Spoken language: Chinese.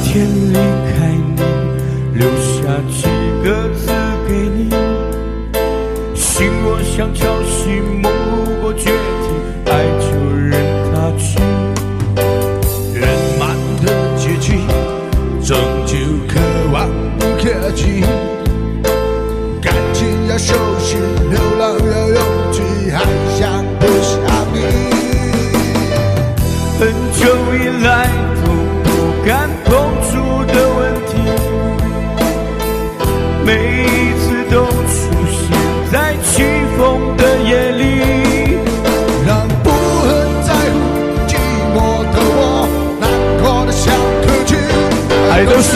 天离开你，留下几个字给你，心若像潮汐，梦如果决堤，爱就任它去。圆满的结局，终究可望不可及。感情要修饰，流浪要勇气，还想不想你？很久以来都不敢碰触的问题，每一次都出现在起风的夜里，让不很在乎寂寞的我，难过的想哭泣。爱都是